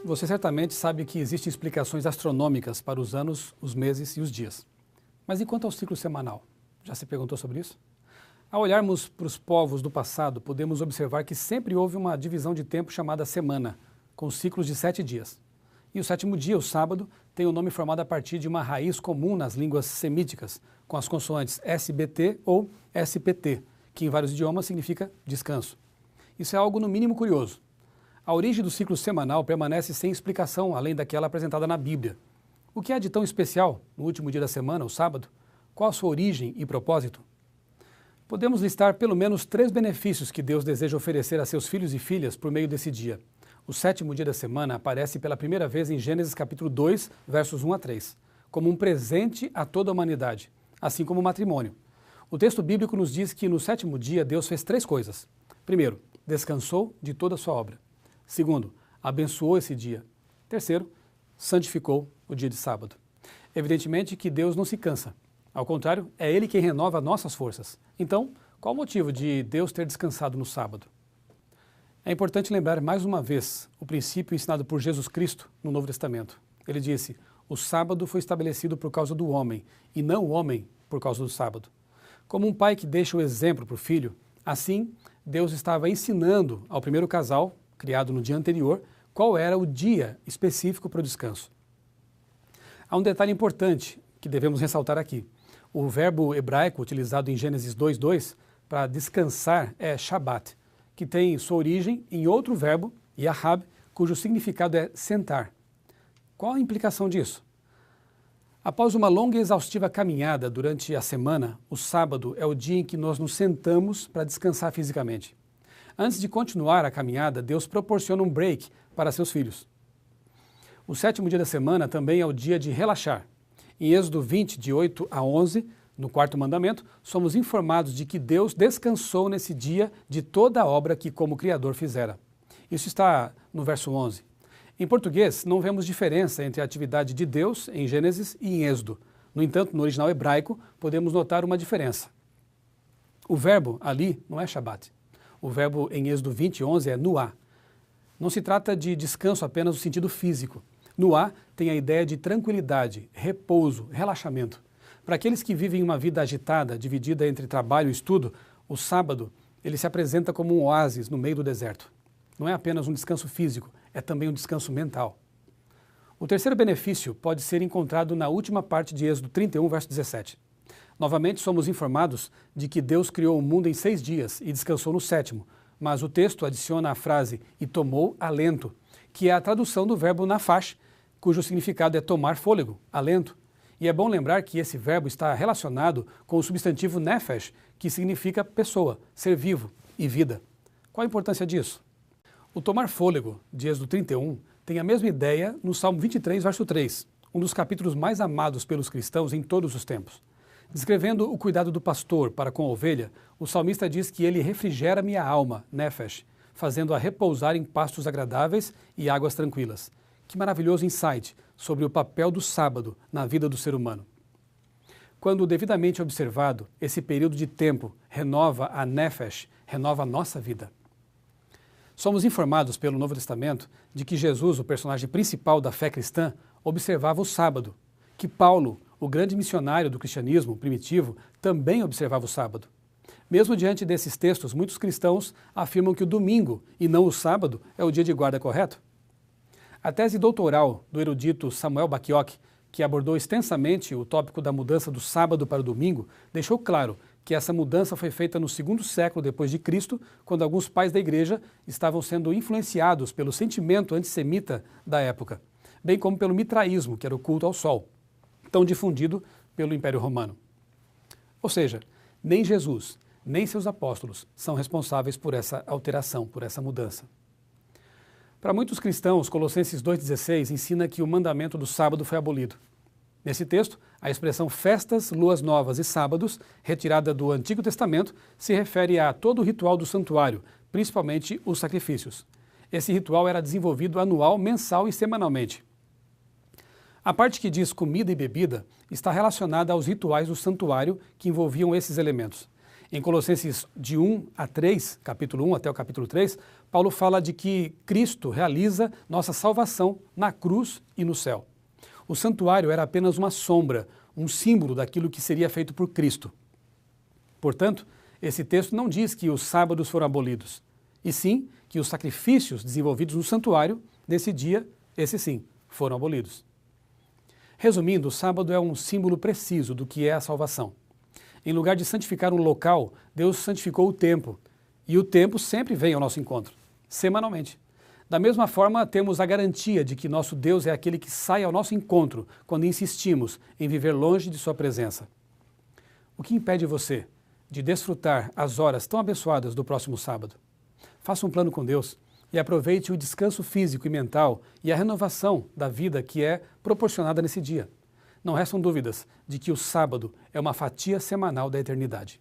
Você certamente sabe que existem explicações astronômicas para os anos, os meses e os dias. Mas e quanto ao ciclo semanal? Já se perguntou sobre isso? Ao olharmos para os povos do passado, podemos observar que sempre houve uma divisão de tempo chamada semana, com ciclos de 7 dias. E o sétimo dia, o sábado, tem o nome formado a partir de uma raiz comum nas línguas semíticas, com as consoantes SBT ou SPT, que em vários idiomas significa descanso. Isso é algo no mínimo curioso. A origem do ciclo semanal permanece sem explicação, além daquela apresentada na Bíblia. O que há de tão especial no último dia da semana, o sábado? Qual a sua origem e propósito? Podemos listar pelo menos 3 benefícios que Deus deseja oferecer a seus filhos e filhas por meio desse dia. O sétimo dia da semana aparece pela primeira vez em Gênesis capítulo 2, versos 1 a 3, como um presente a toda a humanidade, assim como o matrimônio. O texto bíblico nos diz que no sétimo dia Deus fez 3 coisas. Primeiro, descansou de toda a sua obra. Segundo, abençoou esse dia. Terceiro, santificou o dia de sábado. Evidentemente que Deus não se cansa. Ao contrário, é Ele quem renova nossas forças. Então, qual o motivo de Deus ter descansado no sábado? É importante lembrar mais uma vez o princípio ensinado por Jesus Cristo no Novo Testamento. Ele disse: o sábado foi estabelecido por causa do homem, e não o homem por causa do sábado. Como um pai que deixa o exemplo para o filho, assim Deus estava ensinando ao primeiro casal, criado no dia anterior, qual era o dia específico para o descanso. Há um detalhe importante que devemos ressaltar aqui. O verbo hebraico utilizado em Gênesis 2:2 para descansar é Shabbat, que tem sua origem em outro verbo, Yahab, cujo significado é sentar. Qual a implicação disso? Após uma longa e exaustiva caminhada durante a semana, o sábado é o dia em que nós nos sentamos para descansar fisicamente. Antes de continuar a caminhada, Deus proporciona um break para seus filhos. O sétimo dia da semana também é o dia de relaxar. Em Êxodo 20, de 8 a 11, no quarto mandamento, somos informados de que Deus descansou nesse dia de toda a obra que como Criador fizera. Isso está no verso 11. Em português, não vemos diferença entre a atividade de Deus em Gênesis e em Êxodo. No entanto, no original hebraico, podemos notar uma diferença. O verbo ali não é Shabat. O verbo em Êxodo 20, 11 é nuá. Não se trata de descanso apenas no sentido físico. Nuá tem a ideia de tranquilidade, repouso, relaxamento. Para aqueles que vivem uma vida agitada, dividida entre trabalho e estudo, o sábado ele se apresenta como um oásis no meio do deserto. Não é apenas um descanso físico, é também um descanso mental. O terceiro benefício pode ser encontrado na última parte de Êxodo 31, verso 17. Novamente somos informados de que Deus criou o mundo em 6 dias e descansou no 7º, mas o texto adiciona a frase "e tomou alento", que é a tradução do verbo nafash, cujo significado é tomar fôlego, alento. E é bom lembrar que esse verbo está relacionado com o substantivo nefesh, que significa pessoa, ser vivo e vida. Qual a importância disso? O tomar fôlego, de Êxodo 31, tem a mesma ideia no Salmo 23, verso 3, um dos capítulos mais amados pelos cristãos em todos os tempos. Descrevendo o cuidado do pastor para com a ovelha, o salmista diz que ele refrigera minha alma, nefesh, fazendo-a repousar em pastos agradáveis e águas tranquilas. Que maravilhoso insight sobre o papel do sábado na vida do ser humano. Quando devidamente observado, esse período de tempo renova a nefesh, renova a nossa vida. Somos informados pelo Novo Testamento de que Jesus, o personagem principal da fé cristã, observava o sábado, que Paulo, o grande missionário do cristianismo primitivo, também observava o sábado. Mesmo diante desses textos, muitos cristãos afirmam que o domingo, e não o sábado, é o dia de guarda correto. A tese doutoral do erudito Samuel Bakhioc, que abordou extensamente o tópico da mudança do sábado para o domingo, deixou claro que essa mudança foi feita no 2º século depois de Cristo, quando alguns pais da igreja estavam sendo influenciados pelo sentimento antissemita da época, bem como pelo mitraísmo, que era o culto ao sol, tão difundido pelo Império Romano. Ou seja, nem Jesus, nem seus apóstolos são responsáveis por essa alteração, por essa mudança. Para muitos cristãos, Colossenses 2,16 ensina que o mandamento do sábado foi abolido. Nesse texto, a expressão festas, luas novas e sábados, retirada do Antigo Testamento, se refere a todo o ritual do santuário, principalmente os sacrifícios. Esse ritual era desenvolvido anual, mensal e semanalmente. A parte que diz comida e bebida está relacionada aos rituais do santuário que envolviam esses elementos. Em Colossenses de 1 a 3, capítulo 1 até o capítulo 3, Paulo fala de que Cristo realiza nossa salvação na cruz e no céu. O santuário era apenas uma sombra, um símbolo daquilo que seria feito por Cristo. Portanto, esse texto não diz que os sábados foram abolidos, e sim que os sacrifícios desenvolvidos no santuário, nesse dia, esses sim, foram abolidos. Resumindo, o sábado é um símbolo preciso do que é a salvação. Em lugar de santificar um local, Deus santificou o tempo, e o tempo sempre vem ao nosso encontro, semanalmente. Da mesma forma, temos a garantia de que nosso Deus é aquele que sai ao nosso encontro quando insistimos em viver longe de sua presença. O que impede você de desfrutar as horas tão abençoadas do próximo sábado? Faça um plano com Deus e aproveite o descanso físico e mental e a renovação da vida que é proporcionada nesse dia. Não restam dúvidas de que o sábado é uma fatia semanal da eternidade.